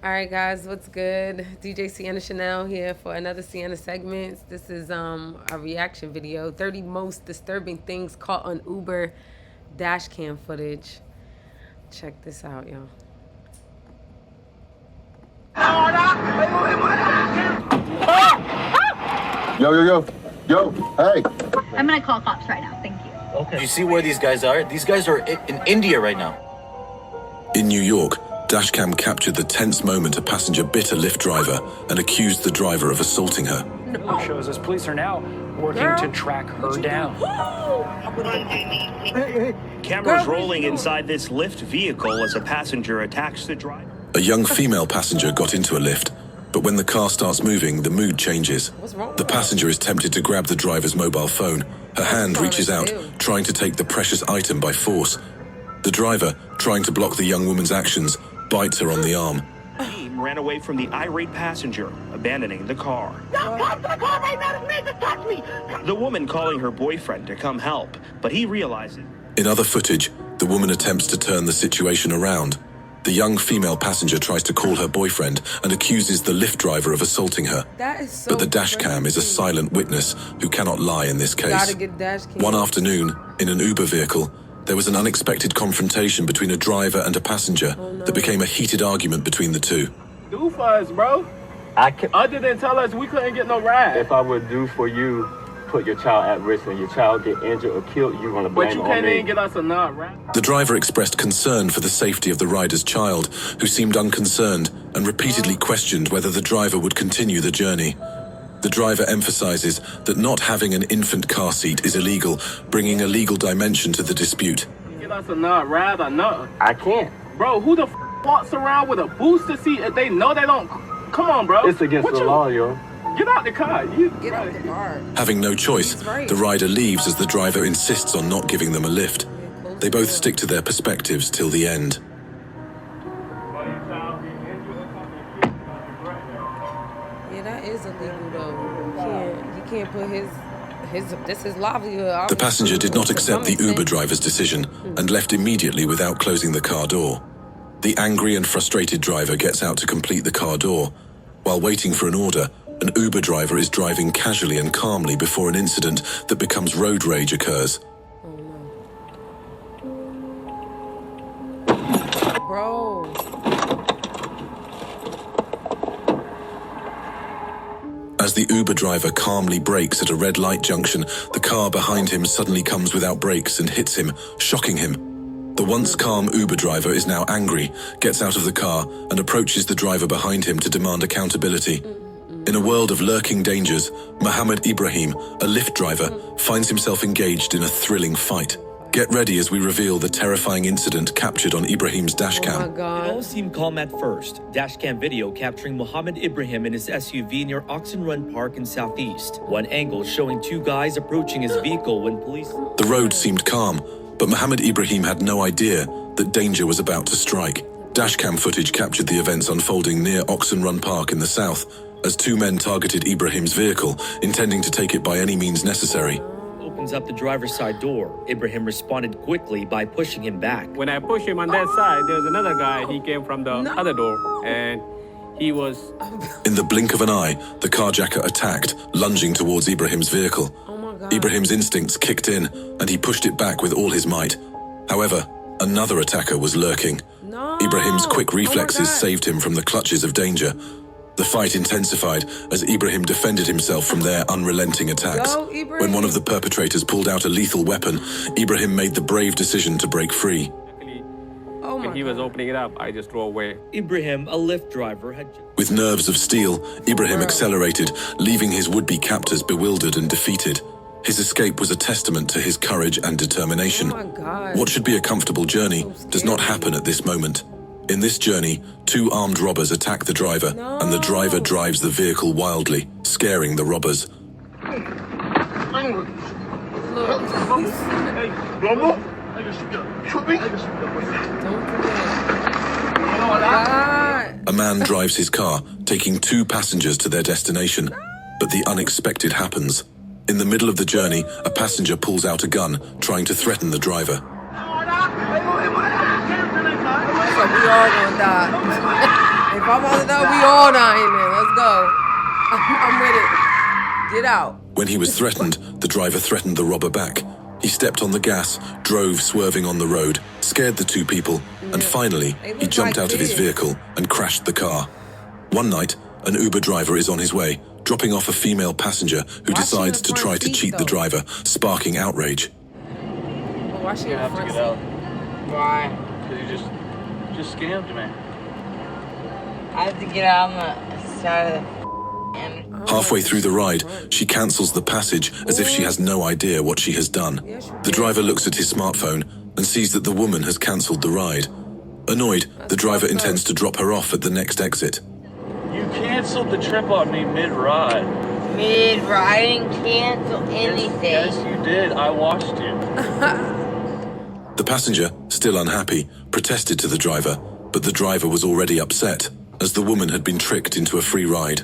All right, guys, what's good? DJ Sienna Chanel here for another Sienna segment. This is a reaction video, 30 most disturbing things caught on Uber dash cam footage. Check this out, y'all. Yo, hey. I'm gonna call cops right now, thank you. Okay. You see where these guys are? These guys are in India right now. In New York, dashcam captured the tense moment a passenger bit a Lyft driver and accused the driver of assaulting her. No. Shows us police are now working to track her down. Cameras rolling inside this Lyft vehicle as a passenger attacks the driver. A young female passenger got into a Lyft, but when the car starts moving, the mood changes. The passenger is tempted to grab the driver's mobile phone. Her hand reaches out, trying to take the precious item by force. The driver, trying to block the young woman's actions, bites her on the arm. The team ran away from the irate passenger, abandoning the car. Don't come to the car right now, this man just touched me! The woman calling her boyfriend to come help, but he realizes. In other footage, the woman attempts to turn the situation around. The young female passenger tries to call her boyfriend and accuses the Lyft driver of assaulting her. But the dashcam is a silent witness who cannot lie in this case. One afternoon, in an Uber vehicle, there was an unexpected confrontation between a driver and a passenger that became a heated argument between the two. Do for us, bro. Other than tell us we couldn't get no ride. If I would do for you, put your child at risk and your child get injured or killed, you're gonna blame But you on can't me. even get us a non-ride. The driver expressed concern for the safety of the rider's child, who seemed unconcerned and repeatedly questioned whether the driver would continue the journey. The driver emphasizes that not having an infant car seat is illegal, bringing a legal dimension to the dispute. Get us a non-ride or nothing. I can't. Bro, who the walks around with a booster seat if they know they don't? Come on, bro. It's against the law, yo. Get out the car. Get out the car. Having no choice, the rider leaves as the driver insists on not giving them a lift. They both stick to their perspectives till the end. Yeah, that is illegal though. He can't put this is livelihood. The passenger did not accept the Uber driver's decision and left immediately without closing the car door. The angry and frustrated driver gets out to complete the car door. While waiting for an order, an Uber driver is driving casually and calmly before an incident that becomes road rage occurs. Bro. As the Uber driver calmly brakes at a red light junction, the car behind him suddenly comes without brakes and hits him, shocking him. The once calm Uber driver is now angry, gets out of the car, and approaches the driver behind him to demand accountability. In a world of lurking dangers, Mohammed Ibrahim, a Lyft driver, finds himself engaged in a thrilling fight. Get ready as we reveal the terrifying incident captured on Ibrahim's dashcam. Oh my God. It all seemed calm at first. Dashcam video capturing Mohammed Ibrahim in his SUV near Oxen Run Park in Southeast. One angle showing two guys approaching his vehicle when police... The road seemed calm, but Mohammed Ibrahim had no idea that danger was about to strike. Dashcam footage captured the events unfolding near Oxen Run Park in the south, as two men targeted Ibrahim's vehicle, intending to take it by any means necessary. Opens up the driver's side door. Ibrahim responded quickly by pushing him back. When I pushed him on that side, there's another guy. He came from the other door, and he was... In the blink of an eye, the carjacker attacked, lunging towards Ibrahim's vehicle. Oh my God. Ibrahim's instincts kicked in, and he pushed it back with all his might. However, another attacker was lurking. No. Ibrahim's quick Oh my reflexes God. saved him from the clutches of danger. The fight intensified as Ibrahim defended himself from their unrelenting attacks. Go, Ibrahim. When one of the perpetrators pulled out a lethal weapon, Ibrahim made the brave decision to break free. Oh my When he was God. opening it up, I just drove away. Ibrahim, a Lyft driver, had... With nerves of steel, Ibrahim accelerated, leaving his would-be captors bewildered and defeated. His escape was a testament to his courage and determination. Oh my God. What should be a comfortable journey does not happen at this moment. In this journey, two armed robbers attack the driver, and the driver drives the vehicle wildly, scaring the robbers. A man drives his car, taking two passengers to their destination. But the unexpected happens. In the middle of the journey, a passenger pulls out a gun, trying to threaten the driver. So we all gonna die. If I'm on the dog, we all dying there. Let's go. I'm with it. Get out. When he was threatened, the driver threatened the robber back. He stepped on the gas, drove swerving on the road, scared the two people, and finally, he jumped out of his vehicle and crashed the car. One night, an Uber driver is on his way, dropping off a female passenger who decides to try to cheat the driver, sparking outrage. Why she You have to get out. Why? Because you just scammed me. I have to get out on the side of the Halfway through the ride, she cancels the passage as if she has no idea what she has done. The driver looks at his smartphone and sees that the woman has cancelled the ride. Annoyed, the driver intends to drop her off at the next exit. You canceled the trip on me mid-ride. mid-riding, cancel anything. Yes, you did. I watched you. The passenger, still unhappy, protested to the driver, but the driver was already upset, as the woman had been tricked into a free ride.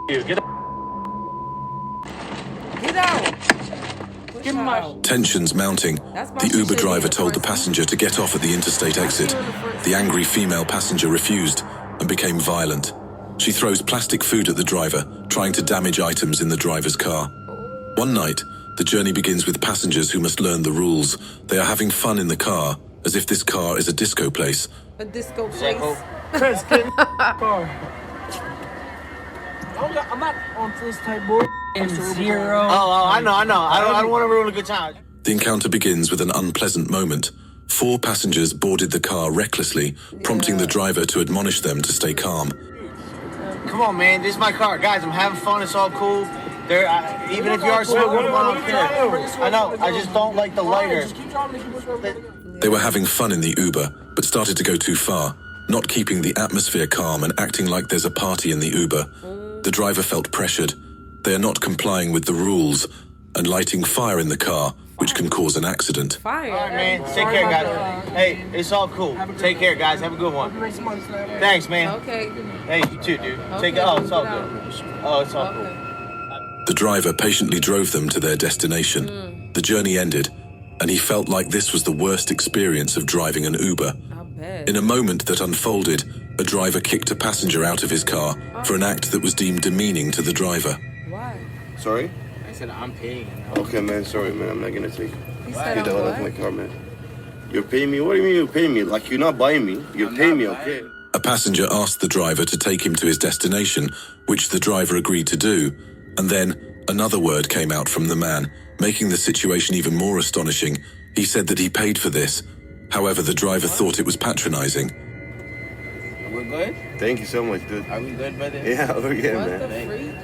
You get out. Get out. Give me my... Tensions mounting, the Uber driver told the passenger to get off at the interstate exit. The angry female passenger refused and became violent. She throws plastic food at the driver, trying to damage items in the driver's car. One night, the journey begins with passengers who must learn the rules. They are having fun in the car, as if this car is a disco place. A disco place. I'm not on this type boy. Zero. Oh, I know. I don't want to ruin a good time. The encounter begins with an unpleasant moment. 4 passengers boarded the car recklessly, prompting the driver to admonish them to stay calm. Come on, man. This is my car. Guys, I'm having fun. It's all cool. Even if you are smoking, I don't care. I know. I just don't like the lighter. They were having fun in the Uber, but started to go too far, not keeping the atmosphere calm and acting like there's a party in the Uber. The driver felt pressured. They are not complying with the rules and lighting fire in the car, which can cause an accident. Fire. All right, man. Take care, guys. Hey, it's all cool. Take care, guys. Have a good one. Thanks, man. Okay. Hey, you too, dude. Take it. Oh, it's all good. Oh, it's all cool. The driver patiently drove them to their destination. The journey ended, and he felt like this was the worst experience of driving an Uber. In a moment that unfolded, a driver kicked a passenger out of his car for an act that was deemed demeaning to the driver. Why? Sorry? I said I'm paying. Okay, man. Sorry, man. I'm not gonna take it. He Get said the hell out of my what? car, man. You're paying me? What do you mean you're paying me? Like you're not buying me. You're paying me, okay? A passenger asked the driver to take him to his destination, which the driver agreed to do, and then another word came out from the man, making the situation even more astonishing. He said that he paid for this. However, the driver thought it was patronizing. We're good? Thank you so much, dude. Are we good, brother? Yeah, we're good, What man. the freak?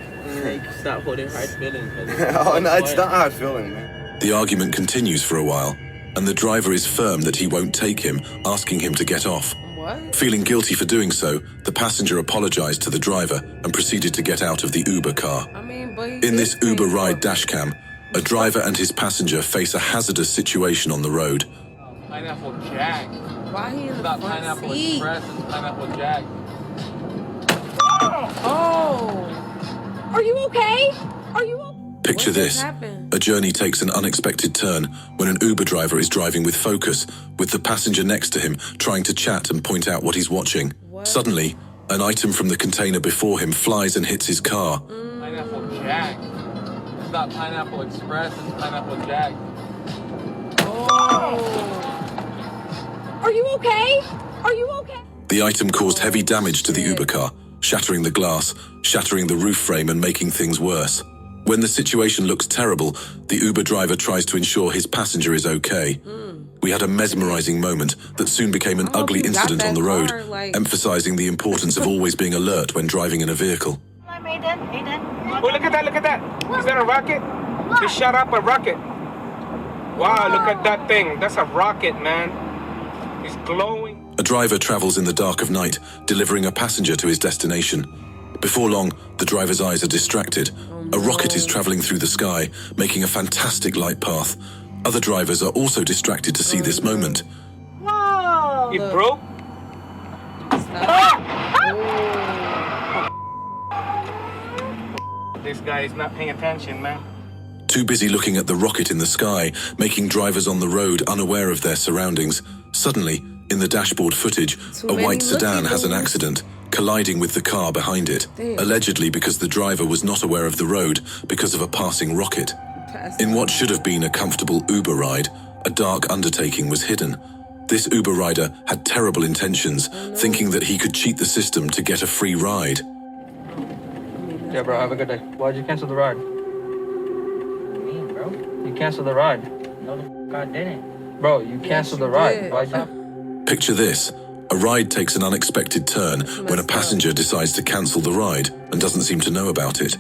Like, stop holding hard feelings, brother. Oh, no, it's not hard feeling, man. The argument continues for a while, and the driver is firm that he won't take him, asking him to get off. What? Feeling guilty for doing so, the passenger apologized to the driver and proceeded to get out of the Uber car. I mean, but In this Uber ride dashcam, a driver and his passenger face a hazardous situation on the road. Pineapple Jack. Why he in the About front Pineapple seat? Express and Pineapple Jack. Oh. Are you okay? Are you okay? Picture What just this. happened? A journey takes an unexpected turn when an Uber driver is driving with focus, with the passenger next to him trying to chat and point out what he's watching. What? Suddenly, an item from the container before him flies and hits his car. Pineapple Jack. It's not Pineapple Express, it's Pineapple Jack. Oh. Are you okay? Are you okay? The item caused heavy damage to the Uber car, shattering the glass, shattering the roof frame and making things worse. When the situation looks terrible, the Uber driver tries to ensure his passenger is okay. We had a mesmerizing moment that soon became an ugly you got incident on that the road, car, like- emphasizing the importance of always being alert when driving in a vehicle. Hi, Maiden. Oh, look at that, look at that. Is that a rocket? They shot up a rocket. Wow, look at that thing. That's a rocket, man. It's glowing. A driver travels in the dark of night, delivering a passenger to his destination. Before long, the driver's eyes are distracted. A rocket is traveling through the sky, making a fantastic light path. Other drivers are also distracted to see this moment. Whoa. It broke. This guy is not paying attention, man. Too busy looking at the rocket in the sky, making drivers on the road unaware of their surroundings, Suddenly, in the dashboard footage, a many white sedan has an looky-loos. accident, colliding with the car behind it, Damn. allegedly because the driver was not aware of the road because of a passing rocket. In what should have been a comfortable Uber ride, a dark undertaking was hidden. This Uber rider had terrible intentions, thinking that he could cheat the system to get a free ride. Yeah, bro, have a good day. Why'd you cancel the ride? Me, bro. You canceled the ride. No, the f*** I didn't. Bro, you canceled the ride. Why'd you... Picture this. A ride takes an unexpected turn when a passenger decides to cancel the ride and doesn't seem to know about it.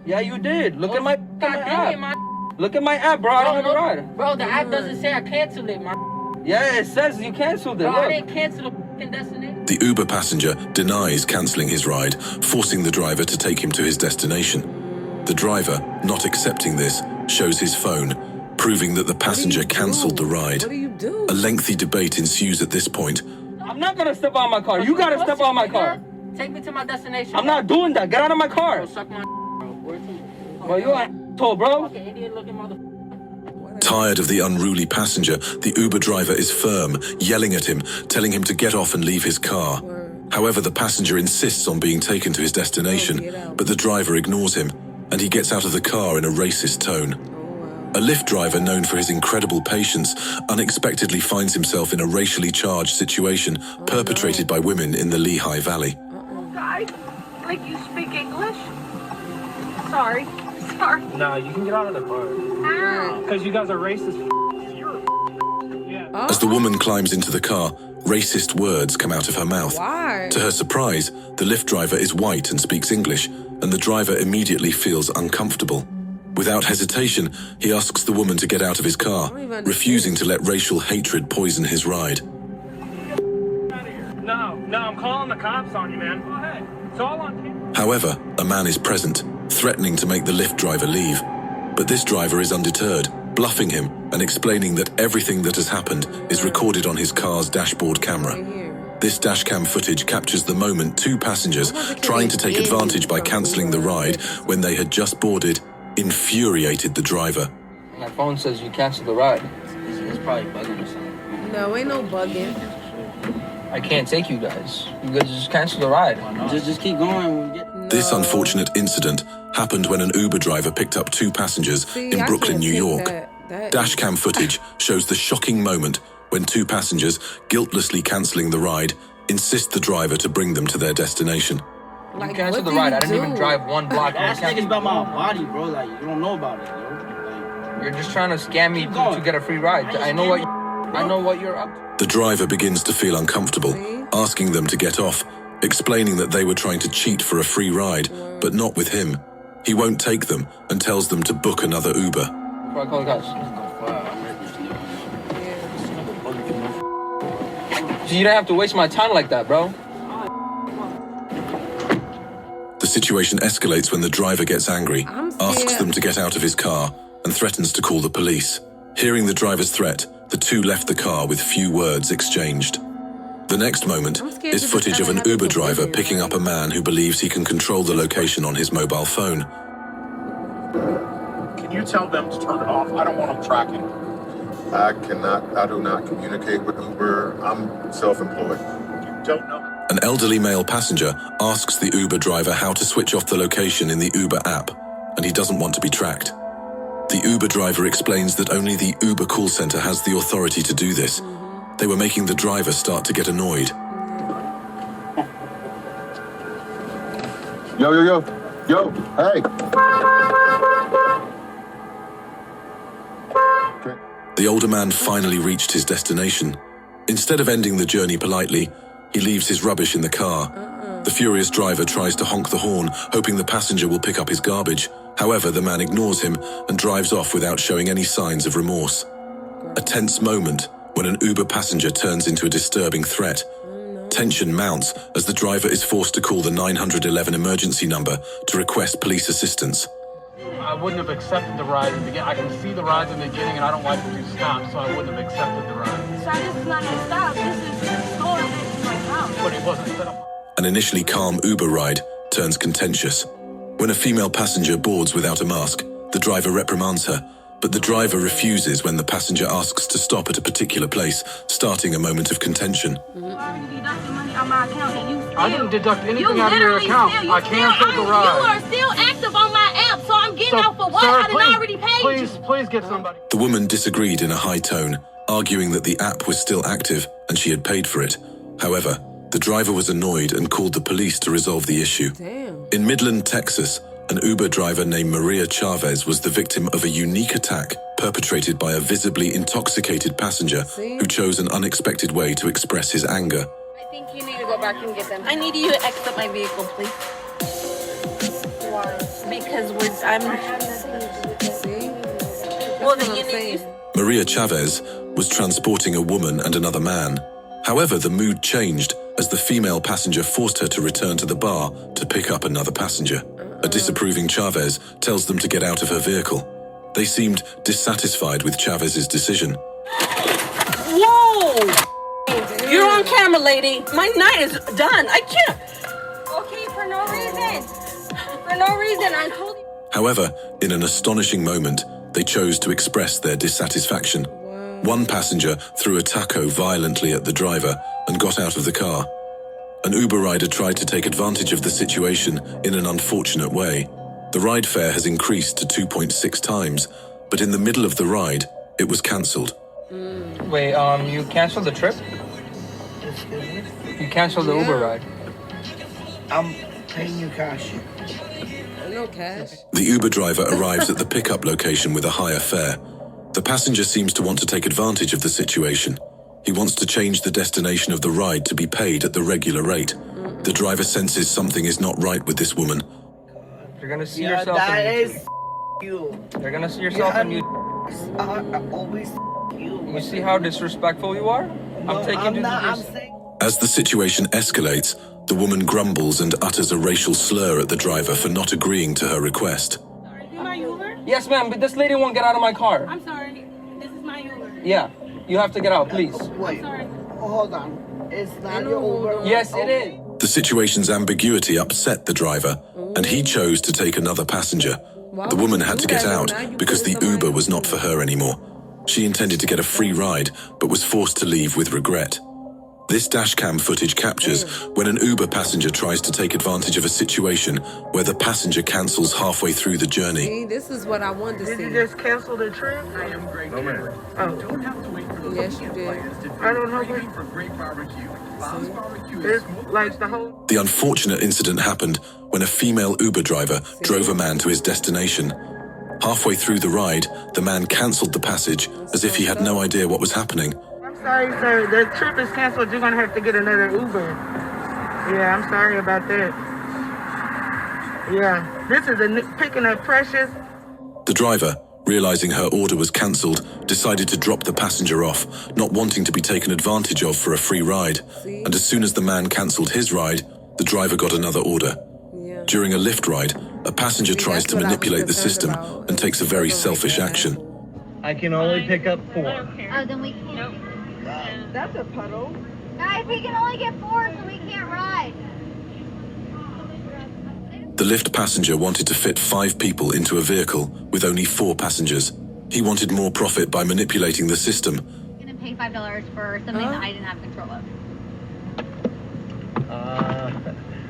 Yeah, you did. Look at my dang app. it, Look at my app, bro. I don't have a ride. Bro, the app doesn't say I canceled it, man. Yeah, it says you canceled it. Bro, I Look. didn't cancel the f***ing destination. The Uber passenger denies cancelling his ride, forcing the driver to take him to his destination. The driver, not accepting this, shows his phone, proving that the passenger cancelled the ride. What do you do? A lengthy debate ensues at this point. I'm not gonna step out of my car. You gotta step out of my car. Take me to my destination. I'm not doing that. Get out of my car. Bro, suck my bro. Where to? Bro, you're an asshole, bro. Okay, idiot looking motherfucker. Tired of the unruly passenger, the Uber driver is firm, yelling at him, telling him to get off and leave his car. However, the passenger insists on being taken to his destination, but the driver ignores him, and he gets out of the car in a racist tone. A Lyft driver known for his incredible patience unexpectedly finds himself in a racially charged situation perpetrated by women in the Lehigh Valley. Guys, like you speak English? Sorry. Sorry. No, you can get out of the car. How? Because you guys are racist. You're yeah. As the woman climbs into the car, racist words come out of her mouth. Why? To her surprise, the Lyft driver is white and speaks English, and the driver immediately feels uncomfortable. Without hesitation, he asks the woman to get out of his car, refusing to let racial hatred poison his ride. No, I'm calling the cops on you, man. Go ahead. It's all on camera. However, a man is present, threatening to make the Lyft driver leave. But this driver is undeterred, bluffing him and explaining that everything that has happened is recorded on his car's dashboard camera. This dashcam footage captures the moment two passengers trying to take advantage by cancelling the ride when they had just boarded infuriated the driver. My phone says you canceled the ride. It's probably bugging or something. No, ain't no bugging. I can't take you guys. You guys just cancel the ride. Just keep going. This unfortunate incident happened when an Uber driver picked up two passengers in I Brooklyn, can't New take York. that. Dashcam footage shows the shocking moment when two passengers, guiltlessly cancelling the ride, insist the driver to bring them to their destination. You canceled the ride. I didn't even drive one block. That's niggas about my body, bro. Like, you don't know about it, bro. You're just trying to scam me to get a free ride. I know what you're up to. The driver begins to feel uncomfortable, asking them to get off, explaining that they were trying to cheat for a free ride, but not with him. He won't take them and tells them to book another Uber. Before I call the cops. So you don't have to waste my time like that, bro. The situation escalates when the driver gets angry, asks them to get out of his car, and threatens to call the police. Hearing the driver's threat, the two left the car with few words exchanged. The next moment is footage of an Uber driver picking up a man who believes he can control the location on his mobile phone. Can you tell them to turn it off? I don't want them tracking. I do not communicate with Uber. I'm self-employed. You don't know. An elderly male passenger asks the Uber driver how to switch off the location in the Uber app, and he doesn't want to be tracked. The Uber driver explains that only the Uber call center has the authority to do this. They were making the driver start to get annoyed. Yo, hey. The older man finally reached his destination. Instead of ending the journey politely, he leaves his rubbish in the car. The furious driver tries to honk the horn, hoping the passenger will pick up his garbage. However, the man ignores him and drives off without showing any signs of remorse. A tense moment when an Uber passenger turns into a disturbing threat. Tension mounts as the driver is forced to call the 911 emergency number to request police assistance. I wouldn't have accepted the ride in the beginning. I can see the rides in the beginning and I don't like them to stop, so I wouldn't have accepted the ride. So this is not a stop. This is the store. This is my house. But it wasn't set up. An initially calm Uber ride turns contentious. When a female passenger boards without a mask, the driver reprimands her, But the driver refuses when the passenger asks to stop at a particular place, starting a moment of contention. I didn't deduct anything out of your account. I canceled the ride. You are still active on my app, so I'm getting out for what? Sir, I done already paid you. Please get somebody. The woman disagreed in a high tone, arguing that the app was still active and she had paid for it. However, the driver was annoyed and called the police to resolve the issue. Damn. In Midland, Texas, an Uber driver named Maria Chavez was the victim of a unique attack perpetrated by a visibly intoxicated passenger who chose an unexpected way to express his anger. I think you need to go back and get them. I need you to exit my vehicle, please. Why? Because I'm... Well, then you need... Maria Chavez was transporting a woman and another man. However, the mood changed as the female passenger forced her to return to the bar to pick up another passenger. A disapproving Chavez tells them to get out of her vehicle. They seemed dissatisfied with Chavez's decision. Whoa! You're on camera, lady. My night is done. I can't. Okay, for no reason. For no reason, I told you. However, in an astonishing moment, they chose to express their dissatisfaction. One passenger threw a taco violently at the driver and got out of the car. An Uber rider tried to take advantage of the situation in an unfortunate way. The ride fare has increased to 2.6 times, but in the middle of the ride, it was cancelled. Wait, you canceled the trip? You canceled the Uber ride. I'm paying you cash. No cash. The Uber driver arrives at the pickup location with a higher fare. The passenger seems to want to take advantage of the situation. He wants to change the destination of the ride to be paid at the regular rate. The driver senses something is not right with this woman. You're gonna see yourself you. You're gonna see yourself and you... Always you. You see how disrespectful you are? I'm taking you to this... As the situation escalates, the woman grumbles and utters a racial slur at the driver for not agreeing to her request. Is this my Uber? Yes, ma'am, but this lady won't get out of my car. I'm sorry. This is my Uber. Yeah, you have to get out, please. Wait. I'm sorry. Hold on. It's not your Uber. Yes, it is. The situation's ambiguity upset the driver, and he chose to take another passenger. The woman had to get out because the Uber was not for her anymore. She intended to get a free ride, but was forced to leave with regret. This dashcam footage captures when an Uber passenger tries to take advantage of a situation where the passenger cancels halfway through the journey. See, this is what I wanted to see. Did you just cancel the trip? I am great. Oh. Don't have to wait for the Yes, you did. I don't know waiting for great barbecue. Bob's Barbecue It's like the whole... The unfortunate incident happened when a female Uber driver drove a man to his destination. Halfway through the ride, the man cancelled the passage as if he had no idea what was happening. I'm sorry, sir. The trip is canceled. You're going to have to get another Uber. Yeah, I'm sorry about that. Yeah, this is picking up Precious. The driver, realizing her order was cancelled, decided to drop the passenger off, not wanting to be taken advantage of for a free ride. And as soon as the man cancelled his ride, the driver got another order. During a Lyft ride, a passenger tries to manipulate the system and takes a very selfish action. I can only pick up 4. Oh, then we can't. That's a puddle. Guys, we can only get 4, so we can't ride. The Lyft passenger wanted to fit 5 people into a vehicle with only 4 passengers. He wanted more profit by manipulating the system. I'm going to pay $5 for something that I didn't have control of.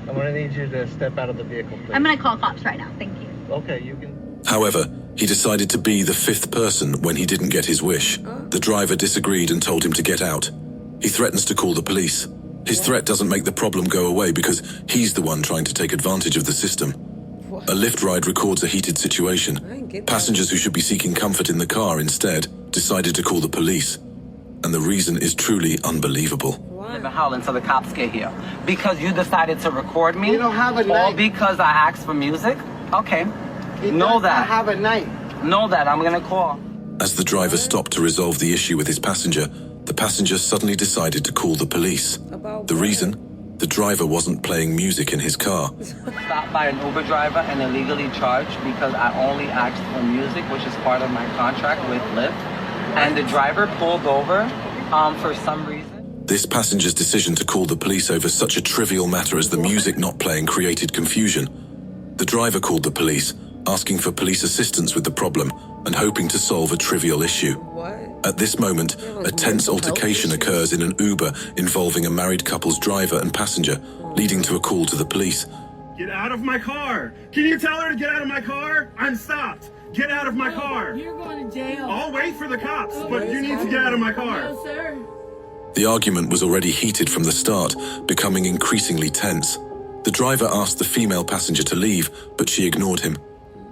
I'm gonna need you to step out of the vehicle, please. I'm going to call cops right now. Thank you. Okay, you can... However, he decided to be the 5th person when he didn't get his wish. The driver disagreed and told him to get out. He threatens to call the police. His threat doesn't make the problem go away because he's the one trying to take advantage of the system. A Lyft ride records a heated situation. Passengers who should be seeking comfort in the car instead decided to call the police. And the reason is truly unbelievable. I've been howling until the cops get here. Because you decided to record me? You don't have a All night. because I asked for music? Okay. Know that. I have a night. Know that. I'm gonna call. As the driver stopped to resolve the issue with his passenger, the passenger suddenly decided to call the police. The reason? The driver wasn't playing music in his car. Stopped by an Uber driver and illegally charged because I only asked for music, which is part of my contract with Lyft. And the driver pulled over for some reason. This passenger's decision to call the police over such a trivial matter as the music not playing created confusion. The driver called the police, asking for police assistance with the problem, and hoping to solve a trivial issue. What? At this moment, a tense altercation occurs in an Uber involving a married couple's driver and passenger, leading to a call to the police. Get out of my car! Can you tell her to get out of my car? I'm stopped! Get out of my car! You're going to jail. I'll wait for the cops, but you need to get out of my car. No, sir. The argument was already heated from the start, becoming increasingly tense. The driver asked the female passenger to leave, but she ignored him.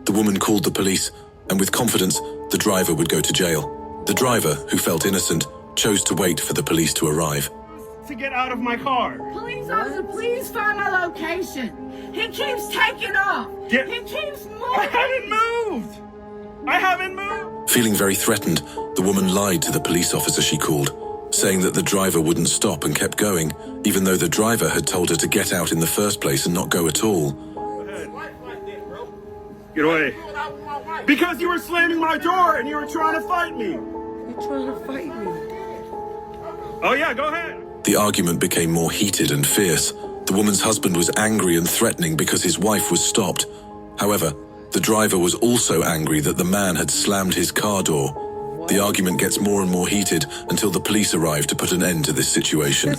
The woman called the police, and with confidence, the driver would go to jail. The driver, who felt innocent, chose to wait for the police to arrive. To get out of my car. Police officer, please find my location. He keeps taking off. He keeps moving. I haven't moved. Feeling very threatened, the woman lied to the police officer she called, saying that the driver wouldn't stop and kept going, even though the driver had told her to get out in the first place and not go at all. Get away. Because you were slamming my door and you were trying to fight me. You're trying to fight me. Oh yeah, go ahead. The argument became more heated and fierce. The woman's husband was angry and threatening because his wife was stopped. However, the driver was also angry that the man had slammed his car door. The argument gets more and more heated until the police arrive to put an end to this situation.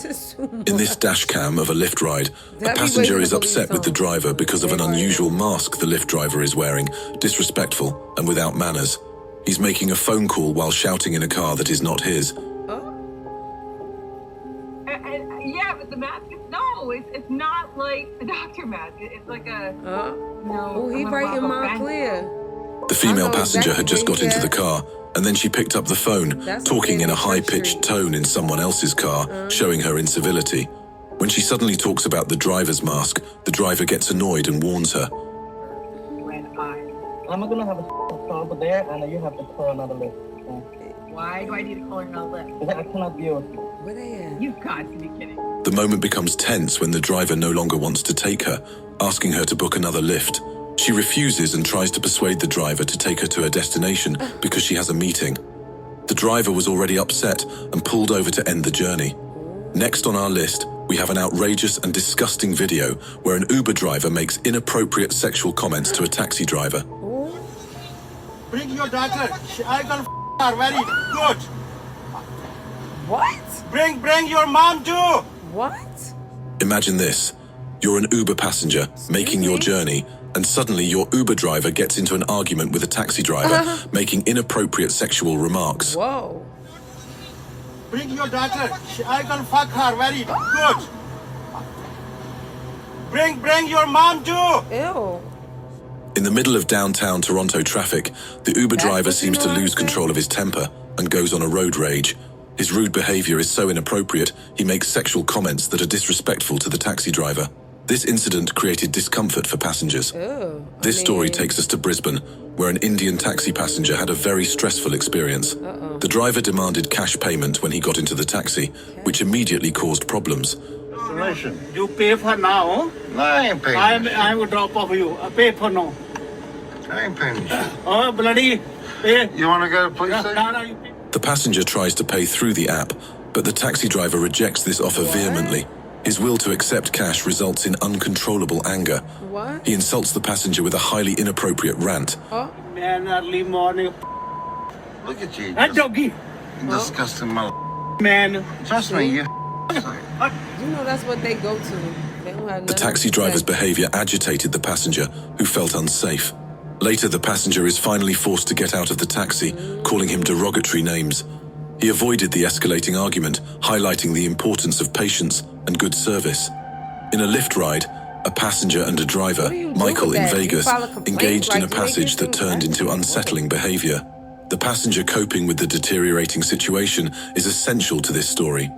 In this dash cam of a Lyft ride, a passenger is upset with the driver because of an unusual mask the Lyft driver is wearing, disrespectful and without manners. He's making a phone call while shouting in a car that is not his. Yeah, but the mask is it's not like the doctor mask. It's like a he right in my clear. The female passenger had just got into the car, and then she picked up the phone, talking in a high-pitched tone in someone else's car, showing her incivility. When she suddenly talks about the driver's mask, the driver gets annoyed and warns her. I'm not gonna have a car over there, and you have to call another lift. Why do I need to call another lift? Because I cannot deal with you. Where they at? You've got to be kidding. The moment becomes tense when the driver no longer wants to take her, asking her to book another lift. She refuses and tries to persuade the driver to take her to her destination because she has a meeting. The driver was already upset and pulled over to end the journey. Next on our list, we have an outrageous and disgusting video where an Uber driver makes inappropriate sexual comments to a taxi driver. Bring your daughter. I got her very good. What? Bring your mom too. What? Imagine this. You're an Uber passenger making your journey, and suddenly your Uber driver gets into an argument with a taxi driver, making inappropriate sexual remarks. Whoa. Bring your daughter. I can fuck her very good. Bring your mom too. Ew. In the middle of downtown Toronto traffic, the Uber driver seems to lose control of his temper and goes on a road rage. His rude behavior is so inappropriate, he makes sexual comments that are disrespectful to the taxi driver. This incident created discomfort for passengers. This story takes us to Brisbane, where an Indian taxi passenger had a very stressful experience. The driver demanded cash payment when he got into the taxi, which immediately caused problems. You pay for now? No, I ain't paying. I will drop off you. I pay for now. I ain't paying you shit. Oh, bloody. Pay. You want to go to the police station? No, you pay. The passenger tries to pay through the app, but the taxi driver rejects this offer vehemently. His will to accept cash results in uncontrollable anger. He insults the passenger with a highly inappropriate rant. Man, early morning. Look at you. That doggy. Disgusting mother. Man. Trust me, you. You know that's what they go to. They don't have The taxi driver's behavior agitated the passenger, who felt unsafe. Later, the passenger is finally forced to get out of the taxi, calling him derogatory names. He avoided the escalating argument, highlighting the importance of patience and good service. In a Lyft ride, a passenger and a driver, Michael in Vegas, engaged in a passage that turned into unsettling behavior. The passenger coping with the deteriorating situation is essential to this story.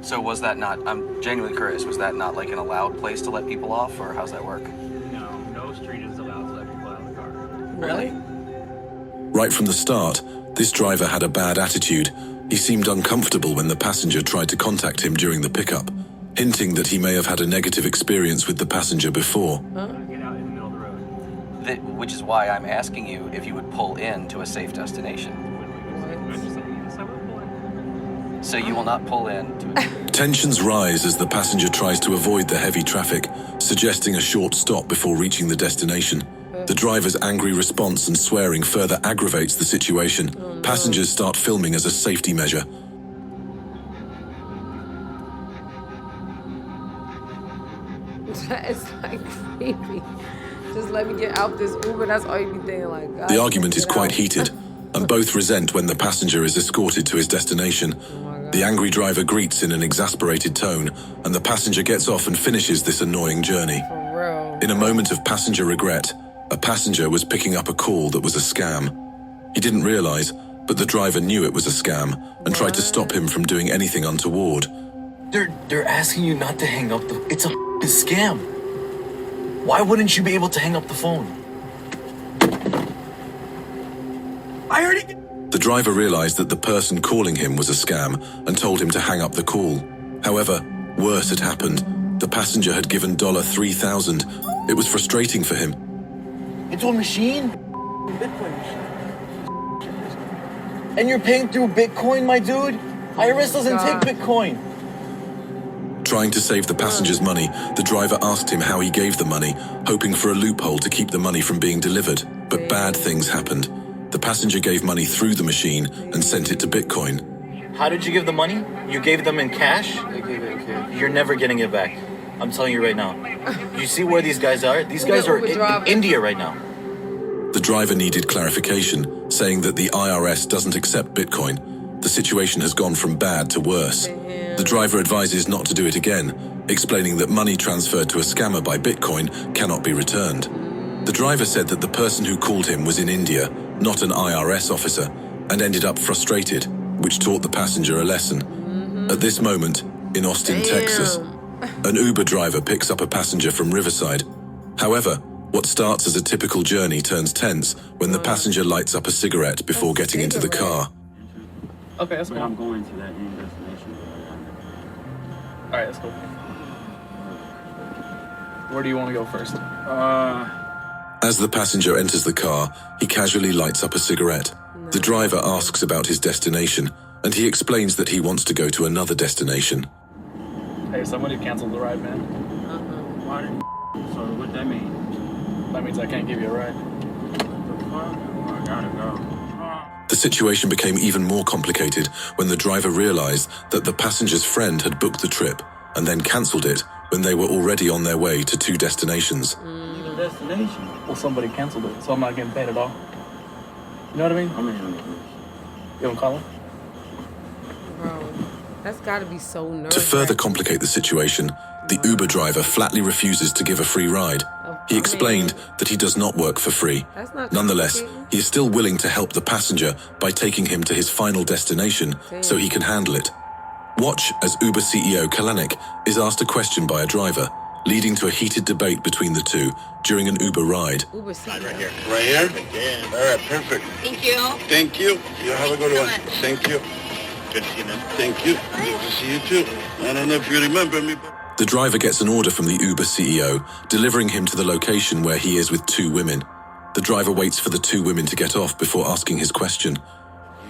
So was that not, I'm genuinely curious, was that not like an allowed place to let people off, or how's that work? No street is allowed to let people out of the car. Really? Right from the start, this driver had a bad attitude. He seemed uncomfortable when the passenger tried to contact him during the pickup, hinting that he may have had a negative experience with the passenger before. Get out in the middle of the road. Which is why I'm asking you if you would pull in to a safe destination. So you will not pull in to a... Tensions rise as the passenger tries to avoid the heavy traffic, suggesting a short stop before reaching the destination. The driver's angry response and swearing further aggravates the situation. Passengers start filming as a safety measure. It's like creepy. Just let me get out this Uber. That's all you be thinking, like, God, The argument is quite out. heated, and both resent when the passenger is escorted to his destination. The angry driver greets in an exasperated tone, and the passenger gets off and finishes this annoying journey. For real. In a moment of passenger regret, a passenger was picking up a call that was a scam. He didn't realize, but the driver knew it was a scam and tried to stop him from doing anything untoward. They're asking you not to hang up the... It's a scam. Why wouldn't you be able to hang up the phone? I already... The driver realized that the person calling him was a scam and told him to hang up the call. However, worse had happened. The passenger had given $3,000. It was frustrating for him. Into a machine? Bitcoin machine. And you're paying through Bitcoin, my dude? IRS doesn't take Bitcoin. Trying to save the passenger's money, the driver asked him how he gave the money, hoping for a loophole to keep the money from being delivered. But bad things happened. The passenger gave money through the machine and sent it to Bitcoin. How did you give the money? You gave them in cash? I gave it in cash. You're never getting it back. I'm telling you right now. You see where these guys are? These guys are in India right now. The driver needed clarification, saying that the IRS doesn't accept Bitcoin. The situation has gone from bad to worse. The driver advises not to do it again, explaining that money transferred to a scammer by Bitcoin cannot be returned. The driver said that the person who called him was in India, not an IRS officer, and ended up frustrated, which taught the passenger a lesson. At this moment, in Austin, Texas, an Uber driver picks up a passenger from Riverside. However, what starts as a typical journey turns tense when the passenger lights up a cigarette before getting into the car. Okay, that's cool. I'm going to that end destination. Alright, that's cool. Where do you want to go first? As the passenger enters the car, he casually lights up a cigarette. The driver asks about his destination, and he explains that he wants to go to another destination. Hey, somebody canceled the ride, man. Why? So what that mean? That means I can't give you a ride. I gotta go. The situation became even more complicated when the driver realized that the passenger's friend had booked the trip and then cancelled it when they were already on their way to two destinations. Destination? Well, somebody canceled it, so I'm not getting paid at all. You know what I mean? You want to call him? Bro, that's gotta be so nervous. To further complicate the situation, the Uber driver flatly refuses to give a free ride. He explained that he does not work for free. Nonetheless, he is still willing to help the passenger by taking him to his final destination so he can handle it. Watch as Uber CEO Kalanik is asked a question by a driver, leading to a heated debate between the two during an Uber ride. Uber CEO. Right here. Right here? Yeah. All right, perfect. Thank you. Thank you. You have a good one. Thank you. Good to see you, man. Thank you. Good to see you too. I don't know if you remember me, but... The driver gets an order from the Uber CEO, delivering him to the location where he is with two women. The driver waits for the two women to get off before asking his question.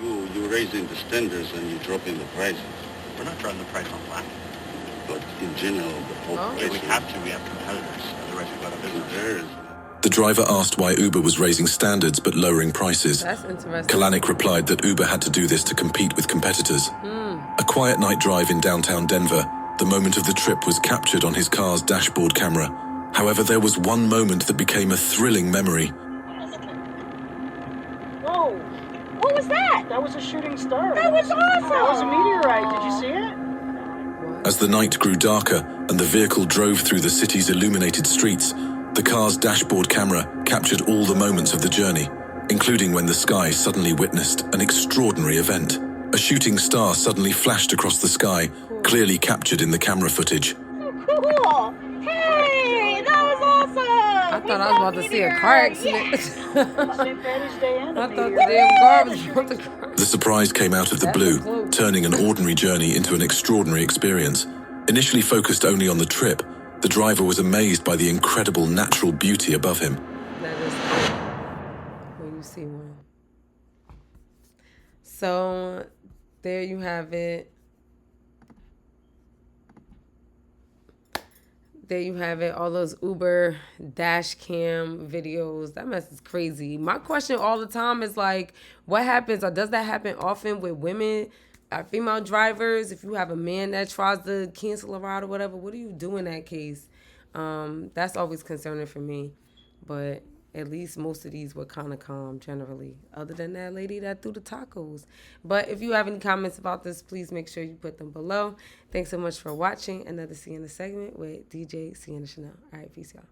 You're raising the standards and you're dropping the prices. We're not dropping the price on black. But in general, the whole price... We have to. We have competitors. Otherwise, we've got a business. The driver asked why Uber was raising standards but lowering prices. That's interesting. Kalanik replied that Uber had to do this to compete with competitors. A quiet night drive in downtown Denver, the moment of the trip was captured on his car's dashboard camera. However, there was one moment that became a thrilling memory. Whoa! What was that? That was a shooting star. That was awesome! That was a meteorite. Did you see it? As the night grew darker and the vehicle drove through the city's illuminated streets, the car's dashboard camera captured all the moments of the journey, including when the sky suddenly witnessed an extraordinary event. A shooting star suddenly flashed across the sky, clearly captured in the camera footage. Cool! Hey! That was awesome! I thought I was about to see a car accident. St. Patty's Day and I thought the damn car was about to crash. The surprise came out of the blue, turning an ordinary journey into an extraordinary experience. Initially focused only on the trip, the driver was amazed by the incredible natural beauty above him. That is cool. When you see one. So, there you have it. There you have it. All those Uber dash cam videos. That mess is crazy. My question all the time is like, what happens, or does that happen often with women, female drivers? If you have a man that tries to cancel a ride or whatever, what do you do in that case? That's always concerning for me. But at least most of these were kind of calm generally, other than that lady that threw the tacos. But if you have any comments about this, please make sure you put them below. Thanks so much for watching another Sienna segment with DJ Sienna Chanel. All right, peace, y'all.